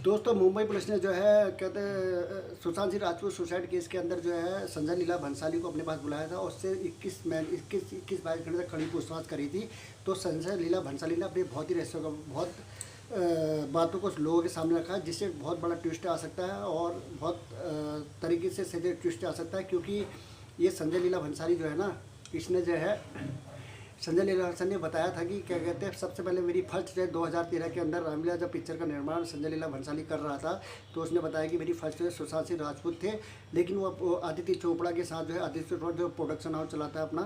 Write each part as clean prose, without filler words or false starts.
दोस्तों मुंबई पुलिस ने जो है कहते हैं सुशांत सिंह राजपूत सुसाइड केस के अंदर जो है संजय लीला भंसाली को अपने पास बुलाया था और उससे 21 22 घंटे तक कड़ी पूछताछ करी थी। तो संजय लीला भंसाली ने अपनी बहुत ही रहस्यों का बहुत बातों को लोगों के सामने रखा है, जिससे बहुत बड़ा ट्विस्ट आ सकता है और बहुत तरीके से सीधे ट्विस्ट आ सकता है। क्योंकि ये संजय लीला भंसाली जो है ना, इसने जो है संजय लीला भंसाली ने बताया था कि क्या कहते हैं, सबसे पहले मेरी फर्स्ट जो है 2013 के अंदर रामलीला जब पिक्चर का निर्माण संजय लीला भंसाली कर रहा था, तो उसने बताया कि मेरी फर्स्ट जो है सुशांत सिंह राजपूत थे। लेकिन वो आदित्य चोपड़ा के साथ जो है, आदित्य चोपड़ा जो प्रोडक्शन हाउस चलाता है अपना,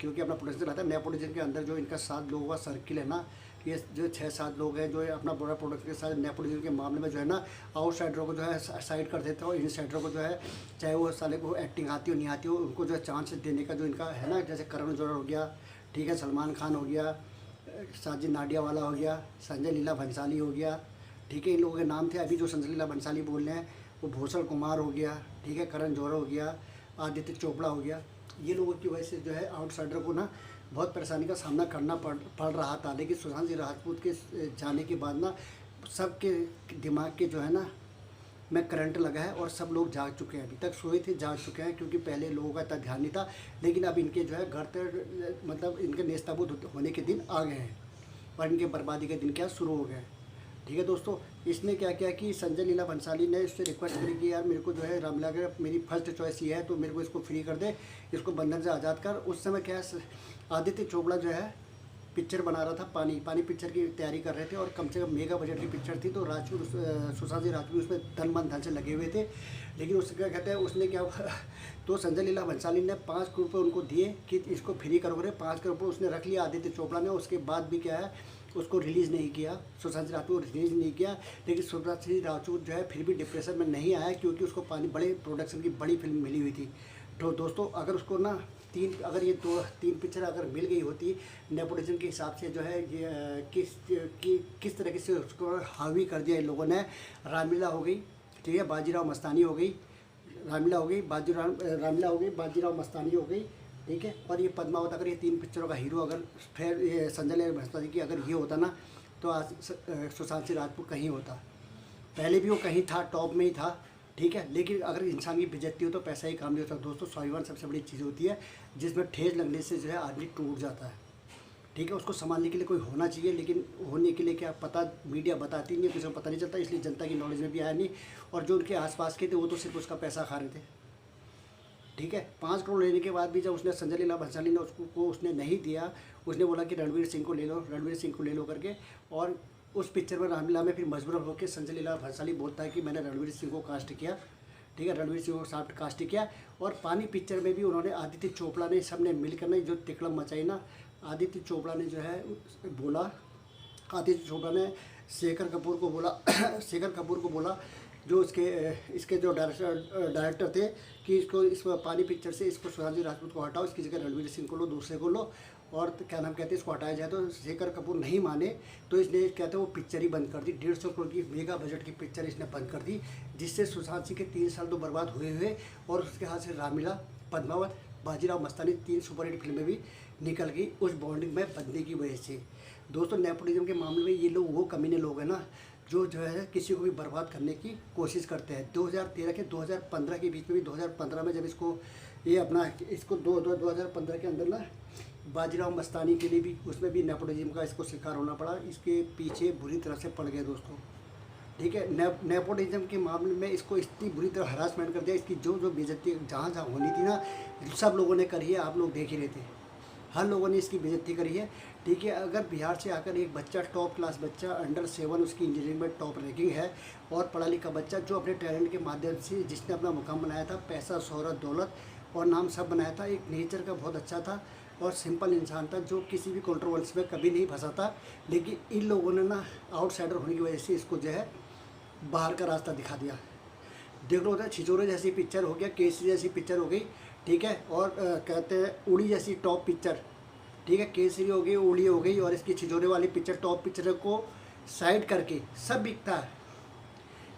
क्योंकि अपना प्रोडक्शन चलाता है नेपोटिज्म के अंदर जो इनका 7 लोगों का सर्किल है ना, ये जो 6-7 लोग हैं जो है अपना बड़ा प्रोडक्शन के साथ नेपोटिज्म के मामले में जो है ना आउटसाइडरों को जो है साइड कर देते हैं और इनसाइडरों को जो है, चाहे वो साले को एक्टिंग आती हो नहीं आती हो, उनको जो है चांस देने का जो इनका है ना, जैसे करण जौहर हो गया, ठीक है, सलमान खान हो गया, साजिद नाडियावाला हो गया, संजय लीला भंसाली हो गया, ठीक है, इन लोगों के नाम थे। अभी जो संजय लीला भंसाली बोल रहे हैं वो भूषण कुमार हो गया, ठीक है, करण जौहर हो गया, आदित्य चोपड़ा हो गया। ये लोगों की वजह से जो है आउटसाइडर को ना बहुत परेशानी का सामना करना पड़ रहा था। लेकिन सुशांत सिंह राजपूत के जाने के बाद ना सबके दिमाग के जो है ना में करंट लगा है और सब लोग जाग चुके हैं। अभी तक सोए थे, जाग चुके हैं, क्योंकि पहले लोगों का इतना ध्यान नहीं था। लेकिन अब इनके जो है घर तक मतलब इनके नेस्ताबूद होने के दिन आ गए हैं और इनके बर्बादी के दिन क्या शुरू हो गए। ठीक है दोस्तों, इसने क्या किया कि संजय लीला भंसाली ने इससे रिक्वेस्ट करी कि यार मेरे को जो है रामलीला का मेरी फर्स्ट चॉइस ये है, तो मेरे को इसको फ्री कर दे, इसको बंधन से आज़ाद कर। उस समय क्या है, आदित्य चोपड़ा जो है पिक्चर बना रहा था, पानी पिक्चर की तैयारी कर रहे थे और कम से कम मेगा बजट की पिक्चर थी। तो राजपूत सुशांत सिंह राजपूत उसमें तन मन धन से लगे हुए थे। लेकिन उससे क्या कहते हैं, उसने क्या तो संजय लीला भंसाली ने 5 करोड़ रुपये उनको दिए कि इसको फ्री करोगे। 5 करोड़ रुपये उसने रख लिया आदित्य चोपड़ा ने। उसके बाद भी क्या है, उसको रिलीज़ नहीं किया, सुशांत सिंह राजपूत रिलीज़ नहीं किया। लेकिन सुशांत सिंह राजपूत जो है फिर भी डिप्रेशन में नहीं आया, क्योंकि उसको बड़े प्रोडक्शन की बड़ी फिल्म मिली हुई थी। तो दोस्तों अगर उसको ना अगर ये 2-3 पिक्चर अगर मिल गई होती नेपोटिज्म के हिसाब से, जो है ये किस तरीके से उसको हावी कर दिया इन लोगों ने। रामलीला हो गई, ठीक है, बाजीराव मस्तानी हो गई, रामलीला हो गई, रामलीला हो गई, बाजीराव मस्तानी हो गई, ठीक है, और ये पद्मावत। अगर ये 3 पिक्चरों का हीरो अगर फिर ये संजय लीला भंसाली की अगर ये होता ना, तो आज सुशांत सिंह राजपूत कहीं होता। पहले भी वो कहीं था, टॉप में ही था, ठीक है। लेकिन अगर इंसान की बेइज्जती हो तो पैसा ही काम नहीं होता दोस्तों। स्वाभिमान सबसे बड़ी चीज़ होती है, जिसमें ठेस लगने से जो है आदमी टूट जाता है, ठीक है। उसको संभालने के लिए कोई होना चाहिए, लेकिन होने के लिए क्या पता, मीडिया बताती नहीं है, किसी को पता नहीं चलता, इसलिए जनता की नॉलेज में भी आया नहीं। और जो उनके आसपास के थे वो तो सिर्फ उसका पैसा खा रहे थे, ठीक है। 5 करोड़ लेने के बाद भी जब उसने संजय लीला भंसाली ने उसने नहीं दिया, उसने बोला कि रणवीर सिंह को ले लो, रणवीर सिंह को ले लो करके। और उस पिक्चर में रामलीला में फिर मजबूर होकर संजय लीला भंसाली बोलता है कि मैंने रणवीर सिंह को कास्ट किया, ठीक है, रणवीर सिंह को साथ कास्ट किया। और पानी पिक्चर में भी उन्होंने आदित्य चोपड़ा ने सबने मिलकर ना जो तिकड़म मचाई ना, आदित्य चोपड़ा ने जो है बोला, आदित्य चोपड़ा ने शेखर कपूर को बोला शेखर कपूर को बोला, जो इसके जो डायरेक्टर थे, कि इस पानी पिक्चर से इसको सुशांत सिंह राजपूत को हटाओ, इसकी जगह रणवीर सिंह को लो, दूसरे को लो, और क्या नाम कहते हैं, इसको हटाया जाए। तो शेखर कपूर नहीं माने, तो इसने कहते हैं वो पिक्चर ही बंद कर दी। 150 करोड़ की मेगा बजट की पिक्चर इसने बंद कर दी, जिससे सुशांत सिंह के 3 साल तो बर्बाद हुए और उसके हाथ से रामलीला, पद्मावत, बाजीराव मस्तानी 3 सुपरहिट फिल्में भी निकल गई उस बॉन्डिंग में बदलने की वजह से। दोस्तों नेपोटिज्म के मामले में ये लोग वो कमीने लोग हैं ना, जो है किसी को भी बर्बाद करने की कोशिश करते हैं। 2013 के 2015 के बीच में भी, 2015 में जब इसको ये अपना इसको 2015 के अंदर ना बाजीराव मस्तानी के लिए भी, उसमें भी नेपोटिज्म का इसको शिकार होना पड़ा। इसके पीछे बुरी तरह से पड़ गए दोस्तों, ठीक है। नेपोटिज्म के मामले में इसको इतनी बुरी तरह हरासमेंट कर दिया, इसकी जो बेइज्जती जहाँ जहाँ होनी थी ना, सब लोगों ने करी है। आप लोग देख ही रहे थे, हर लोगों ने इसकी बेइज्जती करी है, ठीक है। अगर बिहार से आकर एक बच्चा, टॉप क्लास बच्चा, अंडर 7 उसकी इंजीनियरिंग में टॉप रैंकिंग है, और पढ़ा लिखा बच्चा जो अपने टैलेंट के माध्यम से जिसने अपना मुकाम बनाया था, पैसा, शोहरत, दौलत और नाम सब बनाया था, एक नेचर का बहुत अच्छा था और सिंपल इंसान था, जो किसी भी कंट्रोवर्सी में कभी नहीं फंसा था। लेकिन इन लोगों ने ना आउटसाइडर होने की वजह से इसको जो है बाहर का रास्ता दिखा दिया। देख लो, छिछोरे जैसी पिक्चर हो गया, केसरी जैसी पिक्चर हो गई, ठीक है, और कहते हैं उड़ी जैसी टॉप पिक्चर, ठीक है, केसरी हो गई, उड़ी हो गई, और इसकी छिछोरे वाली पिक्चर, टॉप पिक्चर को साइड करके सब बिकता है।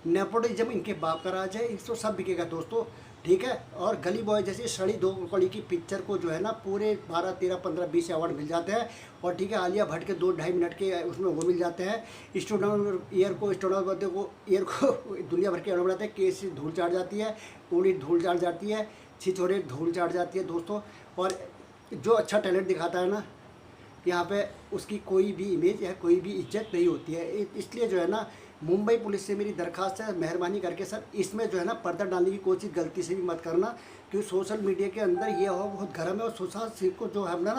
नेपोटिज्म इनके बाप का राज है, इसको सब बिकेगा दोस्तों, ठीक है। और गली बॉय जैसी सड़ी दो कड़ी की पिक्चर को जो है ना पूरे 12, 13, 15, 20 अवार्ड मिल जाते हैं। और ठीक है, आलिया भट्ट के 2-2.5 मिनट के उसमें वो मिल जाते हैं। स्टूडेंट ईयर को ईयर को दुनिया भर के अवार्ड बनाते हैं। केस धूल चाट जाती है, पूरी धूल चाट जाती है, छिछोरे धूल चाट जाती है दोस्तों। और जो अच्छा टैलेंट दिखाता है ना, यहाँ पे उसकी कोई भी इमेज या कोई भी इज्जत नहीं होती है। इसलिए जो है ना, मुंबई पुलिस से मेरी दरख्वास्त है, मेहरबानी करके सर इसमें जो है ना पर्दा डालने की कोशिश गलती से भी मत करना, क्योंकि सोशल मीडिया के अंदर ये हो बहुत गर्म है। और सुशांत सिंह को जो हम ना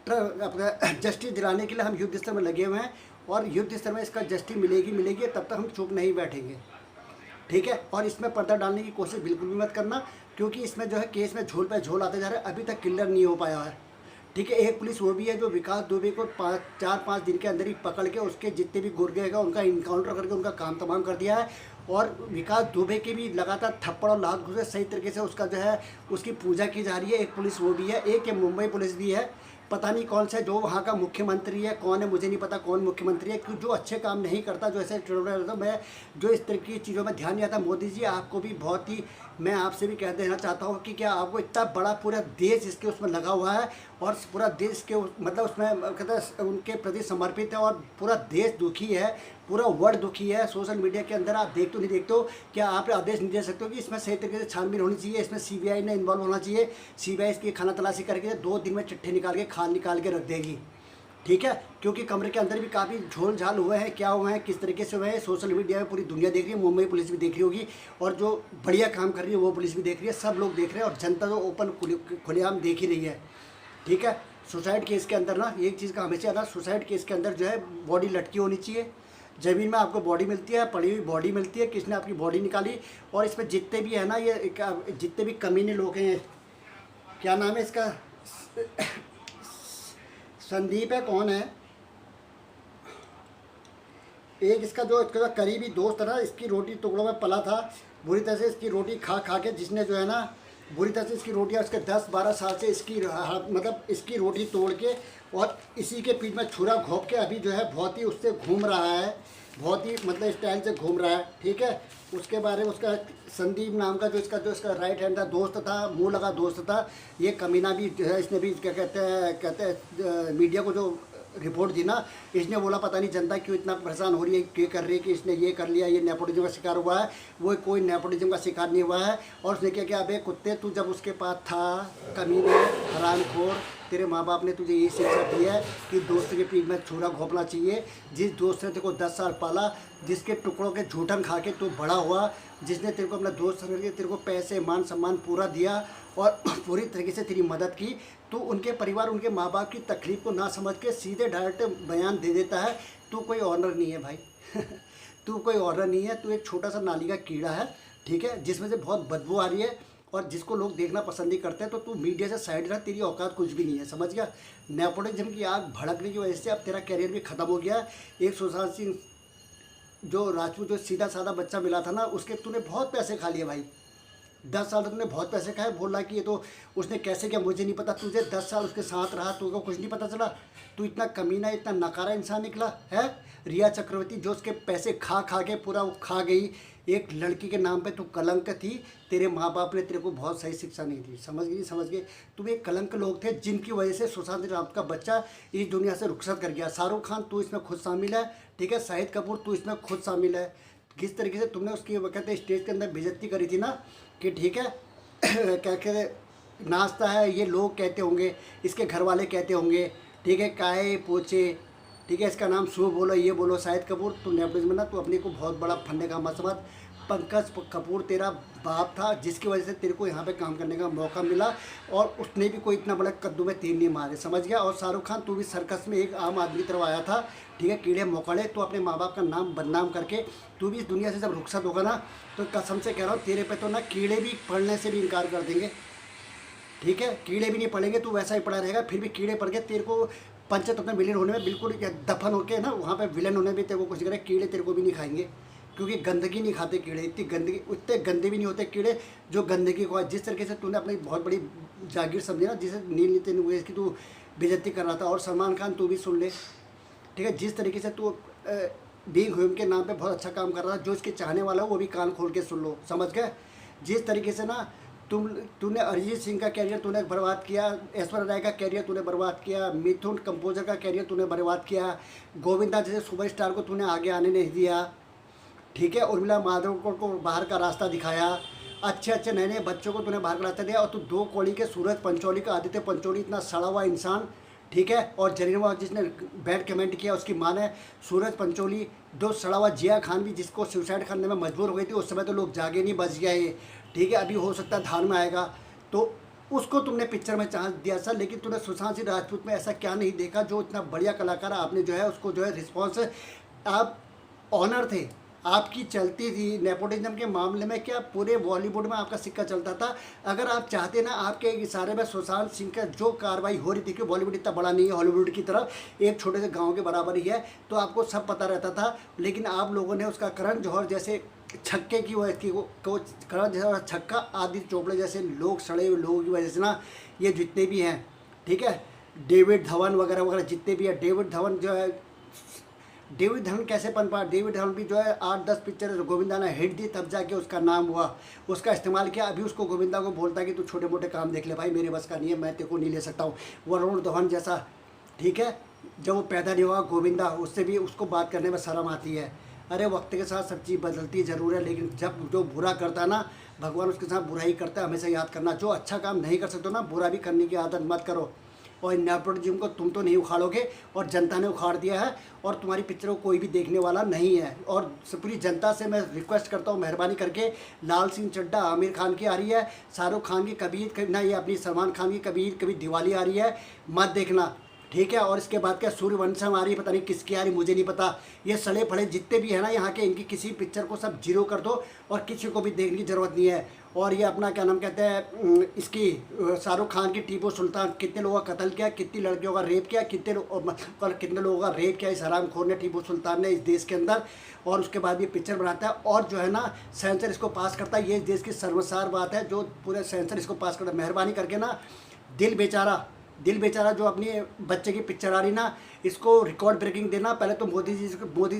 अपना जस्टिस दिलाने के लिए हम युद्ध स्तर में लगे हुए हैं, और युद्ध स्तर में इसका जस्टिस मिलेगी, तब तक हम चुप नहीं बैठेंगे, ठीक है। और इसमें पर्दा डालने की कोशिश बिल्कुल भी मत करना, क्योंकि इसमें जो है केस में झोल पे झोल आते जा रहे हैं, अभी तक क्लियर नहीं हो पाया है, ठीक है। एक पुलिस वो भी है जो विकास दुबे को 4-5 दिन के अंदर ही पकड़ के उसके जितने भी गुर्गे हैं उनका इनकाउंटर करके उनका काम तमाम कर दिया है। और विकास दुबे के भी लगातार थप्पड़ और लात घुसे सही तरीके से उसका जो है उसकी पूजा की जा रही है। एक पुलिस वो भी है, एक ये मुंबई पुलिस भी है, पता नहीं कौन सा जो वहाँ का मुख्यमंत्री है, कौन है मुझे नहीं पता कौन मुख्यमंत्री है, क्योंकि जो अच्छे काम नहीं करता, जो ऐसे तो मैं जो इस तरह की चीज़ों में ध्यान नहीं आता। मोदी जी आपको भी बहुत ही, मैं आपसे भी कह देना चाहता हूँ कि क्या आपको इतना बड़ा पूरा देश इसके उसमें लगा हुआ है, और पूरा देश के मतलब उसमें कहते हैं उनके प्रति समर्पित है, और पूरा देश दुखी है, पूरा वर्ल्ड दुखी है। सोशल मीडिया के अंदर आप देखते हो नहीं देखते हो, क्या आप आदेश नहीं दे सकते हो कि इसमें सही तरीके से छानबीन होनी चाहिए, इसमें सीबीआई ने इन्वॉल्व होना चाहिए, सीबीआई इसकी खाना तलाशी करके 2 दिन में चिट्ठी निकाल के खान निकाल के रख देगी, ठीक है। क्योंकि कमरे के अंदर भी काफ़ी झोल झाल हुए हैं, क्या हुए हैं, किस तरीके से हुए हैं, सोशल मीडिया में पूरी दुनिया देख रही है, मुंबई पुलिस भी देख रही होगी, और जो बढ़िया काम कर रही है वो पुलिस भी देख रही है, सब लोग देख रहे हैं, और जनता तो ओपन खुलेआम देख ही रही है, ठीक है। सुसाइड केस के अंदर ना एक चीज़ का हमेशा याद, सुसाइड केस के अंदर जो है बॉडी लटकी होनी चाहिए, ज़मीन में आपको बॉडी मिलती है, पड़ी हुई बॉडी मिलती है, किसने आपकी बॉडी निकाली। और इसमें जितने भी है ना, ये जितने भी कमीने लोग हैं, क्या नाम है इसका, संदीप है, कौन है एक इसका जो इसका करीबी दोस्त था, इसकी रोटी टुकड़ों में पला था, बुरी तरह से इसकी रोटी खा खा के, जिसने जो है ना बुरी तरह से इसकी रोटियाँ उसके 10-12 साल से इसकी मतलब इसकी रोटी तोड़ के और इसी के पीठ में छुरा घोंप के अभी जो है बहुत ही उससे घूम रहा है, बहुत ही मतलब स्टाइल से घूम रहा है, ठीक है। उसके बारे में उसका संदीप नाम का जो इसका राइट हैंड था, दोस्त था, मुंह लगा दोस्त था, ये कमीना भी जो है, इसने भी क्या कहते हैं मीडिया को जो रिपोर्ट दी ना, इसने बोला पता नहीं जनता क्यों इतना परेशान हो रही है, क्यों कर रही है कि इसने ये कर लिया, ये नेपोटिज्म का शिकार हुआ है। वो कोई नेपोटिज्म का शिकार नहीं हुआ है। और उसने क्या किया, अबे कुत्ते तू जब उसके पास था, कमीने, हरामखोर, तेरे माँ बाप ने तुझे ये शिक्षा दी है कि दोस्त के पीठ में छुरा घोंपना चाहिए। जिस दोस्त ने तेरे को 10 साल पाला, जिसके टुकड़ों के झूठन खा के तू बड़ा हुआ, जिसने तेरे को अपना दोस्त समझ के तेरे को पैसे मान सम्मान पूरा दिया और पूरी तरीके से तेरी मदद की, तो उनके परिवार, उनके माँ बाप की तकलीफ़ को ना समझ के सीधे डायरेक्ट बयान दे देता है। तू कोई ऑनर नहीं है भाई तू कोई ऑनर नहीं है, तू एक छोटा सा नाली का कीड़ा है, ठीक है, जिसमें से बहुत बदबू आ रही है और जिसको लोग देखना पसंद नहीं करते हैं। तो तू मीडिया से साइड रह, तेरी औकात कुछ भी नहीं है, समझ गया। नेपोटिज्म की आग भड़कने की वजह से अब तेरा कैरियर भी ख़त्म हो गया। एक सुशांत सिंह जो राजपूत, जो सीधा साधा बच्चा मिला था ना, उसके तूने बहुत पैसे खा लिए भाई। 10 साल तक तुमने बहुत पैसे खाए, बोल रहा कि ये तो उसने कैसे किया मुझे नहीं पता। तुझे 10 साल उसके साथ रहा, तुझको कुछ नहीं पता चला। तू इतना कमीना, इतना नकारा इंसान निकला है। रिया चक्रवर्ती जो उसके पैसे खा खा के पूरा खा गई, एक लड़की के नाम पे तू कलंक थी। तेरे माँ बाप ने तेरे को बहुत सही शिक्षा नहीं दी, समझ गए। तुम एक कलंक लोग थे जिनकी वजह से सुशांत सिंह राजपूत का बच्चा इस दुनिया से रुखसत कर गया। शाहरुख खान तू इसमें खुद शामिल है, ठीक है। शाहिद कपूर तू इसमें खुद शामिल है। किस तरीके से तुमने उसकी कहते स्टेज के अंदर बेइज्जती करी थी ना, कि ठीक है क्या कहते नाचता है, ये लोग कहते होंगे, इसके घर वाले कहते होंगे, ठीक है, काए पोचे, ठीक है, इसका नाम शो बोलो, ये बोलो। शाहिद कपूर तू नेपोटिज्म में ना, तू अपने को बहुत बड़ा फंडे का मत समझ। पंकज कपूर तेरा बाप था, जिसकी वजह से तेरे को यहाँ पे काम करने का मौका मिला, और उसने भी कोई इतना बड़ा कद्दू में तीर नहीं मारे, समझ गया। और शाहरुख खान तू भी सर्कस में एक आम आदमी की तरफ आया था, ठीक है, कीड़े मकोड़े। तो अपने माँ बाप का नाम बदनाम करके तू भी इस दुनिया से जब रुखसत होगा ना, तो कसम से कह रहा हूँ तेरे पे तो ना कीड़े भी पढ़ने से भी इनकार कर देंगे, ठीक है। कीड़े भी नहीं पड़ेंगे, तू वैसा ही पड़ा रहेगा। फिर भी कीड़े पड़ के तेरे को पंचतत्व में विलीन होने में बिल्कुल दफन होके ना, वहाँ पे विलन होने में तेरे को कुछ करे, कीड़े तेरे को भी नहीं खाएंगे, क्योंकि गंदगी नहीं खाते कीड़े। इतनी गंदगी, उतने गंदे भी नहीं होते कीड़े जो गंदगी को। जिस तरीके से तूने अपनी बहुत बड़ी जागीर समझी ना, जिसे नील नितिन हुए इसकी तू बेइज्जती कर रहा था। और सलमान खान तू भी सुन ले, ठीक है, जिस तरीके से तू बीइंग ह्यूमन के नाम पे बहुत अच्छा काम कर रहा था, जो इसके चाहने वाला हो वो भी कान खोल के सुन लो, समझ गए। जिस तरीके से ना तूने अरिजीत सिंह का कैरियर तूने बर्बाद किया, ऐश्वर्या राय का कैरियर तूने बर्बाद किया, मिथुन कंपोजर का कैरियर तूने बर्बाद किया, गोविंदा जैसे सुपरस्टार को तूने आगे आने नहीं दिया, ठीक है। उर्मिला मातोंडकर को बाहर का रास्ता दिखाया, अच्छे अच्छे नए नए बच्चों को तूने बाहर का रास्ता दिया। और तू दो कौड़ी के सूरज पंचोली का आदित्य पंचोली इतना सड़ा हुआ इंसान, ठीक है। और जरीनवा जिसने बैड कमेंट किया उसकी मां ने, सूरज पंचोली, दो सड़ा हुआ जिया खान भी जिसको सुसाइड करने में मजबूर हो गई थी, उस समय तो लोग जागे नहीं, बच गया ये, ठीक है। अभी हो सकता है धान में आएगा, तो उसको तुमने पिक्चर में चांस दिया सर। लेकिन तूने सुशांत सिंह राजपूत में ऐसा क्या नहीं देखा जो इतना बढ़िया कलाकार आपने जो है उसको जो है रिस्पॉन्स, आप ऑनर थे, आपकी चलती थी नेपोटिज्म के मामले में, क्या पूरे बॉलीवुड में आपका सिक्का चलता था। अगर आप चाहते ना, आपके इशारे में सुशांत सिंह का जो कार्रवाई हो रही थी, कि बॉलीवुड इतना बड़ा नहीं है हॉलीवुड की तरफ, एक छोटे से गांव के बराबर ही है, तो आपको सब पता रहता था। लेकिन आप लोगों ने उसका करण जौहर जैसे छक्के की वजह की को करण जौहर छक्का, आदित्य चोपड़े जैसे लोग, सड़े हुए लोगों की वजह से ना, ये जितने भी हैं, ठीक है, डेविड धवन वगैरह वगैरह जितने भी हैं, डेविड धवन जो है, डेविड धवन कैसे बन पाया, डेविड धवन भी जो है 8-10 पिक्चर गोविंदा ने हिट दी, तब जाके उसका नाम हुआ, उसका इस्तेमाल किया। अभी उसको गोविंदा को बोलता है कि तू छोटे मोटे काम देख ले भाई, मेरे बस का नहीं है, मैं तेरे को नहीं ले सकता हूँ। वरुण धवन जैसा, ठीक है, जब वो पैदा नहीं हुआ गोविंदा, उससे भी उसको बात करने में शर्म आती है। अरे वक्त के साथ सब चीज़ बदलती ज़रूर है, लेकिन जब जो बुरा करता है ना, भगवान उसके साथ बुराई करता है, हमेशा याद करना। जो अच्छा काम नहीं कर सकते ना, बुरा भी करने की आदत मत करो। और नेपोटिज्म को तुम तो नहीं उखाड़ोगे, और जनता ने उखाड़ दिया है, और तुम्हारी पिक्चर को कोई भी देखने वाला नहीं है। और पूरी जनता से मैं रिक्वेस्ट करता हूँ, मेहरबानी करके, लाल सिंह चड्ढा आमिर खान की आ रही है, शाहरुख खान की कबीर ना, ये अपनी सलमान खान की कबीर कभी दिवाली आ रही है, मत देखना, ठीक है। और इसके बाद क्या सूर्यवंशम आ रही है, पता नहीं किसकी आ रही, मुझे नहीं पता। ये सड़े फड़े जितने भी है ना यहाँ के, इनकी किसी पिक्चर को सब जीरो कर दो, और किसी को भी देखने की ज़रूरत नहीं है। और ये अपना क्या नाम कहते हैं, इसकी शाहरुख खान की टीपू सुल्तान, कितने लोगों का कत्ल किया, कितनी लड़कियों का रेप किया, कितने लोगों का रेप किया इस हरामखोर ने, टीपू सुल्तान ने, इस देश के अंदर। और उसके बाद ये पिक्चर बनाता है, और जो है ना सेंसर इसको पास करता है। ये देश की शर्मसार बात है जो पूरे सेंसर इसको पास करता है। मेहरबानी करके ना, दिल बेचारा जो अपनी बच्चे की पिक्चर आ रही ना, इसको रिकॉर्ड ब्रेकिंग देना। पहले तो मोदी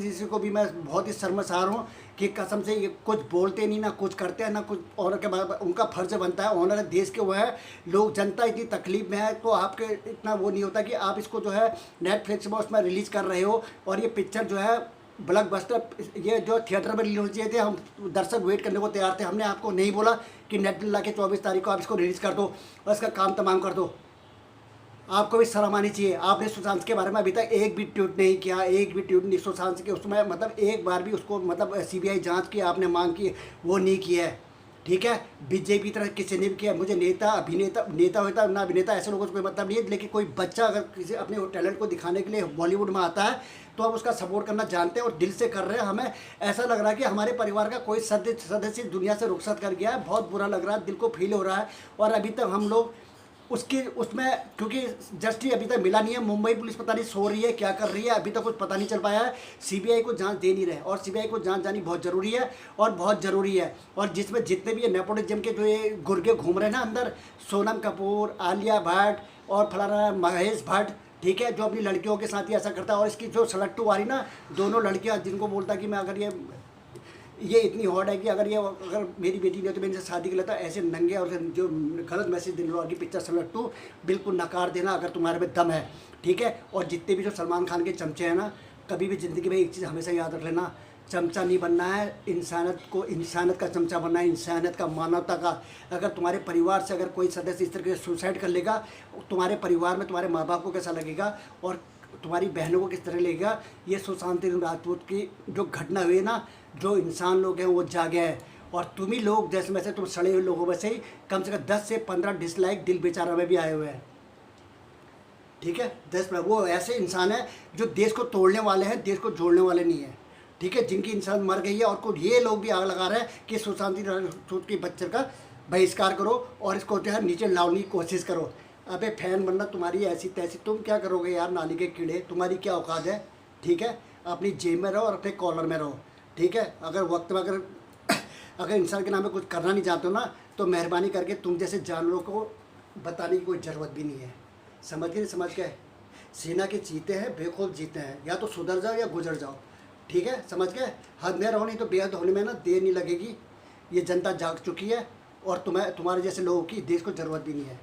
जी को भी मैं बहुत ही शर्मसार हूँ कि कसम से ये कुछ बोलते नहीं, ना कुछ करते हैं, ना कुछ ऑनर के बाद उनका फर्ज बनता है, ऑनर है देश के वो है। लोग, जनता इतनी तकलीफ में है, तो आपके इतना वो नहीं होता कि आप इसको जो है नेटफ्लिक्स में उसमें रिलीज़ कर रहे हो। और ये पिक्चर जो है ब्लॉकबस्टर, ये जो थिएटर में रिलीज होनी चाहिए थे, हम दर्शक वेट करने को तैयार थे। हमने आपको नहीं बोला कि नेटफ्लिक्स ला के 24 तारीख को आप इसको रिलीज़ कर दो और इसका काम तमाम कर दो। आपको भी शर्म आनी चाहिए। आपने सुशांत के बारे में अभी तक एक भी ट्वीट नहीं किया, एक भी ट्वीट नहीं सुशांत के उसमें, मतलब एक बार भी उसको, मतलब सीबीआई जांच की आपने मांग की, वो नहीं की है, ठीक है। बीजेपी तरह किसी ने भी किया। मुझे नेता होता ना अभिनेता, ऐसे लोगों से कोई मतलब नहीं है। लेकिन कोई बच्चा अगर किसी अपने टैलेंट को दिखाने के लिए बॉलीवुड में आता है, तो हम उसका सपोर्ट करना जानते हैं और दिल से कर रहे हैं। हमें ऐसा लग रहा है कि हमारे परिवार का कोई सदस्य दुनिया से रुखसत कर गया है। बहुत बुरा लग रहा है, दिल को फील हो रहा है। और अभी तक हम लोग उसमें, क्योंकि जस्टिस अभी तक मिला नहीं है। मुंबई पुलिस पता नहीं सो रही है, क्या कर रही है, अभी तक कुछ पता नहीं चल पाया है। सीबीआई को जांच दे नहीं रहे, और सीबीआई को जांच जानी बहुत ज़रूरी है, और बहुत ज़रूरी है। और जिसमें जितने भी ये नेपोटिज्म के जो ये गुर्गे घूम रहे हैं ना अंदर, सोनम कपूर, आलिया भट्ट और फलाना महेश भट्ट, ठीक है, जो अपनी लड़कियों के साथ ही ऐसा करता है। और इसकी जो सलट्टू वाली ना, दोनों लड़कियाँ जिनको बोलता है कि मैं, अगर ये इतनी हॉट है कि अगर मेरी बेटी ने तो मेरे से शादी कर लेता, ऐसे नंगे और जो गलत मैसेज देने वाली पिक्चर सलट्टू बिल्कुल नकार देना अगर तुम्हारे में दम है, ठीक है। और जितने भी जो सलमान खान के चमचे हैं ना, कभी भी ज़िंदगी में एक चीज़ हमेशा याद रख लेना, चमचा नहीं बनना है, इंसानियत का चमचा बनना है, इंसानियत का, मानवता का। अगर तुम्हारे परिवार से अगर कोई सदस्य इस तरह से सुसाइड कर लेगा, तुम्हारे परिवार में तुम्हारे माँ बाप को कैसा लगेगा, और तुम्हारी बहनों को किस तरह लगेगा। ये सुशांत सिंह राजपूत की जो घटना हुई ना, जो इंसान लोग हैं वो जागे हैं। और तुम ही लोग जैसे में से, तुम सड़े हुए लोगों में से ही कम से कम 10 से 15 डिसलाइक दिल बेचारा में भी आए हुए हैं, ठीक है। 10 वो ऐसे इंसान है जो देश को तोड़ने वाले हैं, देश को जोड़ने वाले नहीं है, ठीक है। जिनकी इंसान मर गई है, और कुछ ये लोग भी आग लगा रहे हैं कि सुशांत सिंह राजपूत के बच्चे का बहिष्कार करो और इसको जो है नीचे लाने की कोशिश करो। अबे फैन बनना तुम्हारी ऐसी तैसी, तुम क्या करोगे यार, नाली के कीड़े, तुम्हारी क्या औकात है, ठीक है। अपनी जेब में रहो और अपने कॉलर में रहो, ठीक है। अगर वक्त में अगर इंसान के नाम में कुछ करना नहीं चाहते हो ना, तो मेहरबानी करके तुम जैसे जानवरों को बताने की कोई ज़रूरत भी नहीं है। समझ के नहीं समझ के, सेना के चीते हैं, बेखौफ जीते हैं, या तो सुधर जाओ या गुजर जाओ, ठीक है। समझ के, हद में रहो, नहीं तो बेहद होने में ना देर नहीं लगेगी। ये जनता जाग चुकी है, और तुम्हें तुम्हारे जैसे लोगों की देश को ज़रूरत भी नहीं है।